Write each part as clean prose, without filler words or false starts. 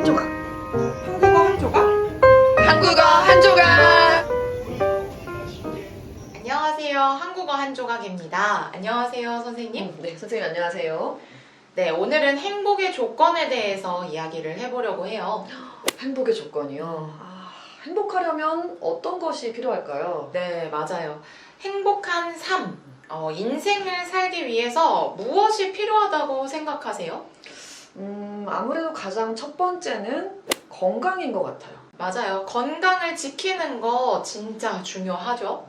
한 조각. 한국어 한 조각? 한국어 한 조각. 안녕하세요. 한국어 한 조각입니다. 안녕하세요, 선생님. 네, 선생님 안녕하세요. 네, 오늘은 행복의 조건에 대해서 이야기를 해보려고 해요. 행복의 조건이요. 행복하려면 어떤 것이 필요할까요? 네, 맞아요. 행복한 삶, 인생을 살기 위해서 무엇이 필요하다고 생각하세요? 아무래도 가장 첫 번째는 건강인 것 같아요. 맞아요. 건강을 지키는 거 진짜 중요하죠.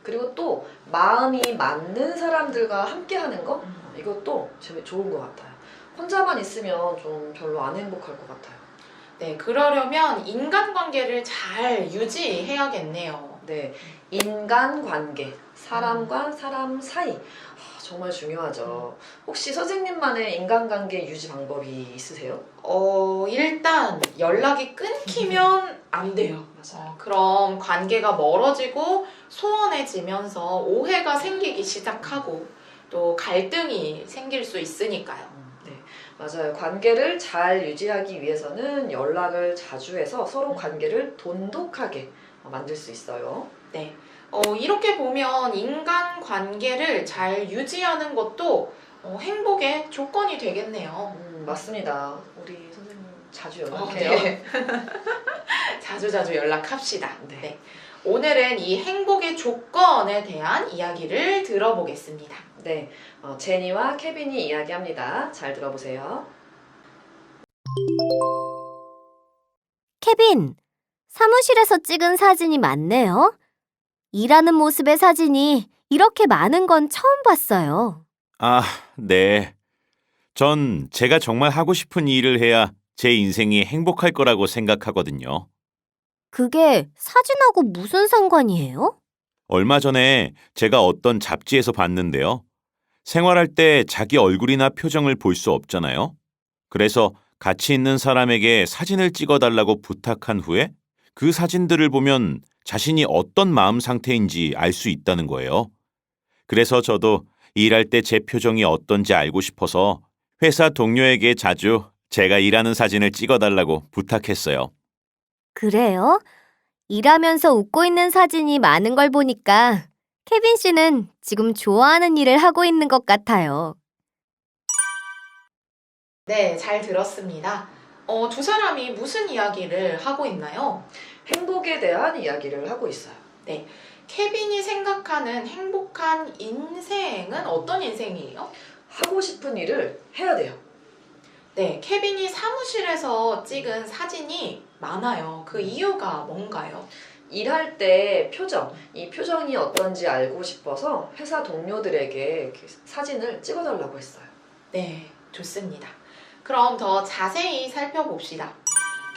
그리고 또 마음이 맞는 사람들과 함께 하는 거? 이것도 좋은 것 같아요. 혼자만 있으면 좀 별로 안 행복할 것 같아요. 네, 그러려면 인간관계를 잘 유지해야겠네요. 네, 인간관계, 사람과 사람 사이. 정말 중요하죠. 혹시 선생님만의 인간관계 유지 방법이 있으세요? 일단 연락이 끊기면 안 돼요. 맞아요. 그럼 관계가 멀어지고 소원해지면서 오해가 생기기 시작하고 또 갈등이 생길 수 있으니까요. 네, 맞아요. 관계를 잘 유지하기 위해서는 연락을 자주 해서 서로 관계를 돈독하게 만들 수 있어요. 네. 이렇게 보면 인간 관계를 잘 유지하는 것도 행복의 조건이 되겠네요. 맞습니다. 우리 선생님 자주 연락해요. 네. 자주자주 연락합시다. 네. 네. 오늘은 이 행복의 조건에 대한 이야기를 들어보겠습니다. 네, 제니와 케빈이 이야기합니다. 잘 들어보세요. 케빈, 사무실에서 찍은 사진이 많네요. 일하는 모습의 사진이 이렇게 많은 건 처음 봤어요. 아, 네. 전 제가 정말 하고 싶은 일을 해야 제 인생이 행복할 거라고 생각하거든요. 그게 사진하고 무슨 상관이에요? 얼마 전에 제가 어떤 잡지에서 봤는데요. 생활할 때 자기 얼굴이나 표정을 볼 수 없잖아요. 그래서 같이 있는 사람에게 사진을 찍어달라고 부탁한 후에 그 사진들을 보면 자신이 어떤 마음 상태인지 알 수 있다는 거예요. 그래서 저도 일할 때 제 표정이 어떤지 알고 싶어서 회사 동료에게 자주 제가 일하는 사진을 찍어달라고 부탁했어요. 그래요? 일하면서 웃고 있는 사진이 많은 걸 보니까 케빈 씨는 지금 좋아하는 일을 하고 있는 것 같아요. 네, 잘 들었습니다. 두 사람이 무슨 이야기를 하고 있나요? 행복에 대한 이야기를 하고 있어요. 네. 케빈이 생각하는 행복한 인생은 어떤 인생이에요? 하고 싶은 일을 해야 돼요. 네, 케빈이 사무실에서 찍은 사진이 많아요. 그 이유가 뭔가요? 일할 때 이 표정이 어떤지 알고 싶어서 회사 동료들에게 이렇게 사진을 찍어달라고 했어요. 네, 좋습니다. 그럼 더 자세히 살펴봅시다.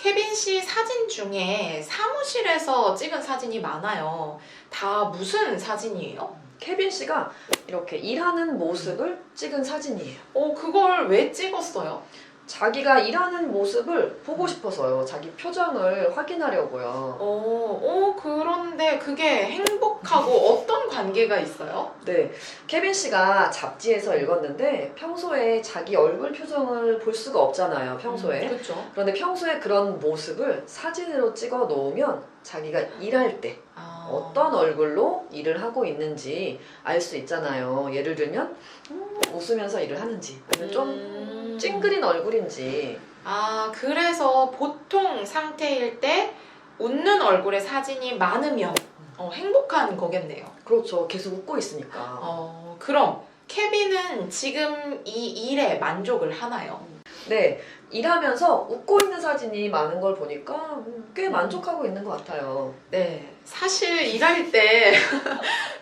케빈 씨 사진 중에 사무실에서 찍은 사진이 많아요. 다 무슨 사진이에요? 케빈 씨가 이렇게 일하는 모습을 찍은 사진이에요. 그걸 왜 찍었어요? 자기가 일하는 모습을 보고 싶어서요. 자기 표정을 확인하려고요. 그런데 그게 행복하고 어떤 관계가 있어요? 네, 케빈 씨가 잡지에서 읽었는데 평소에 자기 얼굴 표정을 볼 수가 없잖아요. 평소에. 그렇죠. 그런데 평소에 그런 모습을 사진으로 찍어 놓으면 자기가 일할 때 어떤 얼굴로 일을 하고 있는지 알 수 있잖아요. 예를 들면 웃으면서 일을 하는지 아니면 좀 찡그린 얼굴인지. 그래서 보통 상태일 때 웃는 얼굴의 사진이 많으면 행복한 거겠네요. 그렇죠. 계속 웃고 있으니까. 그럼 케빈은 지금 이 일에 만족을 하나요? 네, 일하면서 웃고 있는 사진이 많은 걸 보니까 꽤 만족하고 있는 것 같아요. 네, 사실 일할 때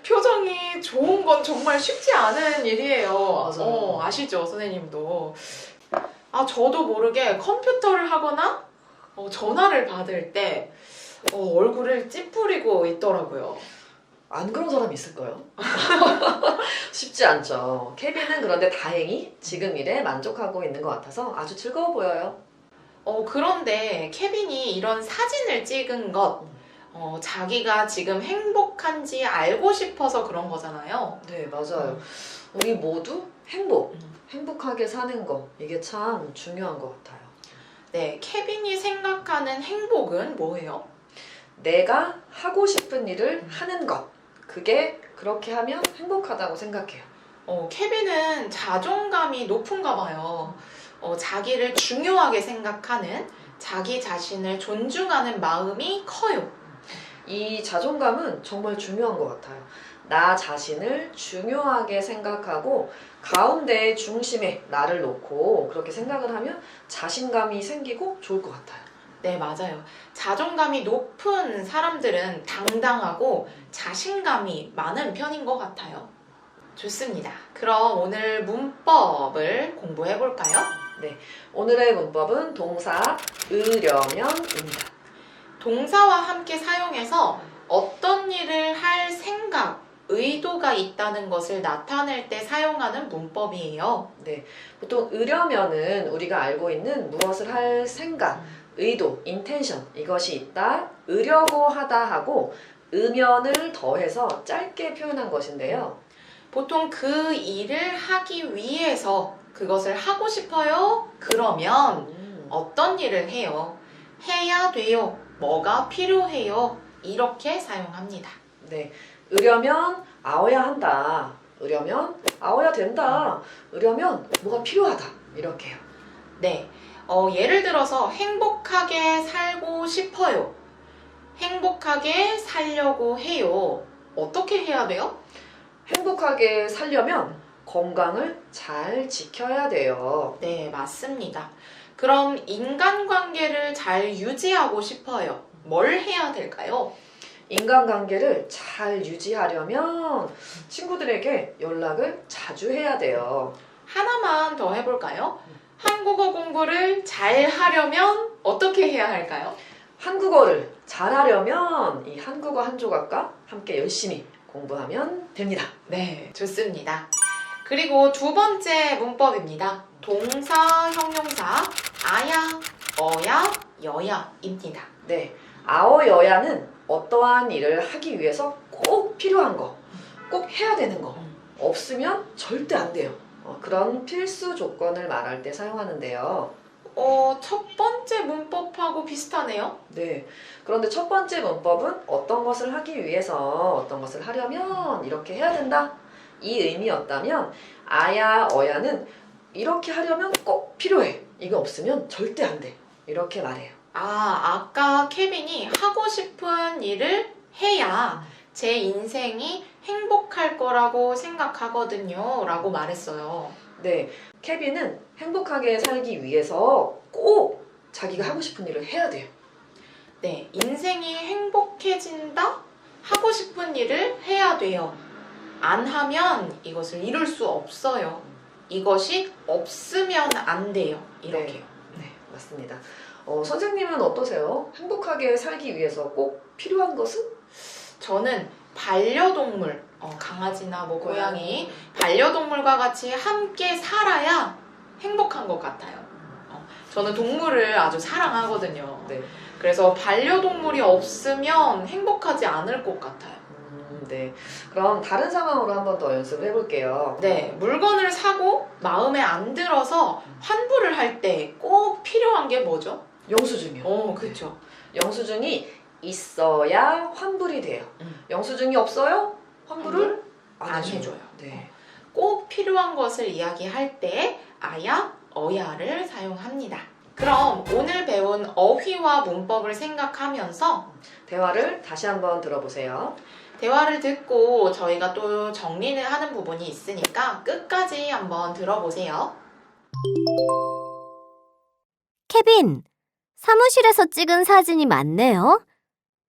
표정이 좋은 건 정말 쉽지 않은 일이에요. 맞아요. 아시죠, 선생님도. 저도 모르게 컴퓨터를 하거나 전화를 받을 때 얼굴을 찌푸리고 있더라고요. 안 그런 사람이 있을까요? 쉽지 않죠. 케빈은 그런데 다행히 지금 일에 만족하고 있는 것 같아서 아주 즐거워 보여요. 그런데 케빈이 이런 사진을 찍은 것, 자기가 지금 행복한지 알고 싶어서 그런 거잖아요. 네, 맞아요. 우리 모두 행복하게 사는 거, 이게 참 중요한 것 같아요. 네, 케빈이 생각하는 행복은 뭐예요? 내가 하고 싶은 일을 하는 것. 그게 그렇게 하면 행복하다고 생각해요. 케빈은 자존감이 높은가 봐요. 자기를 중요하게 생각하는, 자기 자신을 존중하는 마음이 커요. 이 자존감은 정말 중요한 것 같아요. 나 자신을 중요하게 생각하고 가운데 중심에 나를 놓고 그렇게 생각을 하면 자신감이 생기고 좋을 것 같아요. 네, 맞아요. 자존감이 높은 사람들은 당당하고 자신감이 많은 편인 것 같아요. 좋습니다. 그럼 오늘 문법을 공부해 볼까요? 오늘의 문법은 동사 으려면입니다. 동사와 함께 사용해서 어떤 일을 할 생각, 의도가 있다는 것을 나타낼 때 사용하는 문법이에요. 보통 으려면은 우리가 알고 있는 무엇을 할 생각, 의도, intention 이것이 있다, 으려고 하다 하고 으면을 더해서 짧게 표현한 것인데요. 보통 그 일을 하기 위해서 그것을 하고 싶어요? 그러면 어떤 일을 해요? 해야 돼요. 뭐가 필요해요? 이렇게 사용합니다. 으려면 아어야 한다. 으려면 아어야 된다. 으려면 뭐가 필요하다. 이렇게요. 네. 예를 들어서 행복하게 살고 싶어요. 행복하게 살려고 해요. 어떻게 해야 돼요? 행복하게 살려면 건강을 잘 지켜야 돼요. 네, 맞습니다. 그럼 인간관계를 잘 유지하고 싶어요. 뭘 해야 될까요? 인간관계를 잘 유지하려면 친구들에게 연락을 자주 해야 돼요. 하나만 더 해볼까요? 한국어 공부를 잘 하려면 어떻게 해야 할까요? 한국어를 잘하려면 이 한국어 한 조각과 함께 열심히 공부하면 됩니다. 네, 좋습니다. 그리고 두 번째 문법입니다. 동사, 형용사, 아야, 어야, 여야입니다. 아어여야는 어떠한 일을 하기 위해서 꼭 필요한 거, 꼭 해야 되는 거, 없으면 절대 안 돼요. 그런 필수 조건을 말할 때 사용하는데요. 첫 번째 문법하고 비슷하네요. 그런데 첫 번째 문법은 어떤 것을 하기 위해서, 어떤 것을 하려면 이렇게 해야 된다. 이 의미였다면 아야, 어야는 이렇게 하려면 꼭 필요해. 이거 없으면 절대 안 돼. 이렇게 말해요. 아까 케빈이 하고 싶은 일을 해야 제 인생이 행복할 거라고 생각하거든요. 라고 말했어요. 케빈은 행복하게 살기 위해서 꼭 자기가 하고 싶은 일을 해야 돼요. 네, 인생이 행복해진다? 하고 싶은 일을 해야 돼요. 안 하면 이것을 이룰 수 없어요. 이것이 없으면 안 돼요. 이렇게요. 맞습니다. 선생님은 어떠세요? 행복하게 살기 위해서 꼭 필요한 것은? 저는 반려동물, 강아지나 고양이, 반려동물과 같이 함께 살아야 행복한 것 같아요. 저는 동물을 아주 사랑하거든요. 그래서 반려동물이 없으면 행복하지 않을 것 같아요. 그럼 다른 상황으로 한 번 더 연습을 해볼게요. 물건을 사고 마음에 안 들어서 환불을 할 때 꼭 필요한 게 뭐죠? 영수증이요. 그렇죠. 영수증이 있어야 환불이 돼요. 영수증이 없어요? 환불을 안 해줘요. 네. 꼭 필요한 것을 이야기할 때 아야, 어야를 사용합니다. 그럼 오늘 배운 어휘와 문법을 생각하면서 대화를 다시 한번 들어보세요. 대화를 듣고 저희가 또 정리를 하는 부분이 있으니까 끝까지 한번 들어보세요. 케빈, 사무실에서 찍은 사진이 많네요.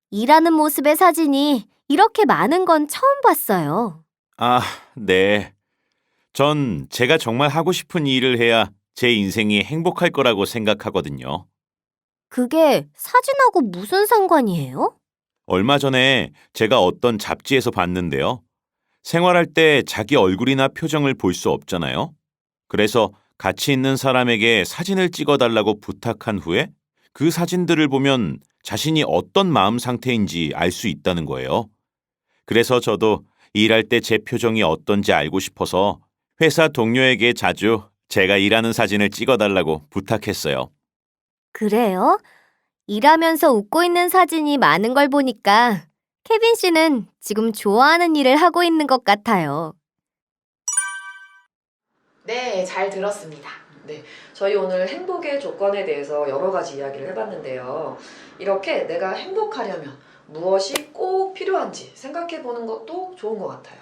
일하는 모습의 사진이 이렇게 많은 건 처음 봤어요. 아, 네. 전 제가 정말 하고 싶은 일을 해야 제 인생이 행복할 거라고 생각하거든요. 그게 사진하고 무슨 상관이에요? 얼마 전에 제가 어떤 잡지에서 봤는데요. 생활할 때 자기 얼굴이나 표정을 볼 수 없잖아요. 그래서 같이 있는 사람에게 사진을 찍어달라고 부탁한 후에 그 사진들을 보면 자신이 어떤 마음 상태인지 알 수 있다는 거예요. 그래서 저도 일할 때 제 표정이 어떤지 알고 싶어서 회사 동료에게 자주 제가 일하는 사진을 찍어달라고 부탁했어요. 그래요? 일하면서 웃고 있는 사진이 많은 걸 보니까 케빈 씨는 지금 좋아하는 일을 하고 있는 것 같아요. 네, 잘 들었습니다. 네, 저희 오늘 행복의 조건에 대해서 여러 가지 이야기를 해봤는데요. 이렇게 내가 행복하려면 무엇이 꼭 필요한지 생각해 보는 것도 좋은 것 같아요.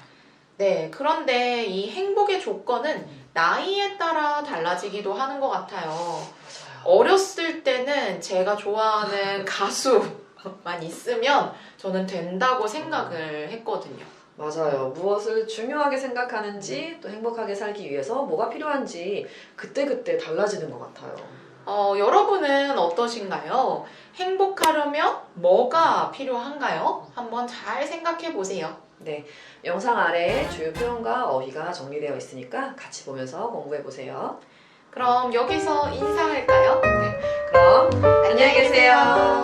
네, 그런데 이 행복의 조건은 나이에 따라 달라지기도 하는 것 같아요. 맞아요. 어렸을 때는 제가 좋아하는 가수만 있으면 저는 된다고 생각을 했거든요. 맞아요. 무엇을 중요하게 생각하는지 또 행복하게 살기 위해서 뭐가 필요한지 그때그때 달라지는 것 같아요. 여러분은 어떠신가요? 행복하려면 뭐가 필요한가요? 한번 잘 생각해 보세요. 네, 영상 아래에 주요 표현과 어휘가 정리되어 있으니까 같이 보면서 공부해 보세요. 그럼 여기서 인사할까요? 그럼 안녕히 계세요.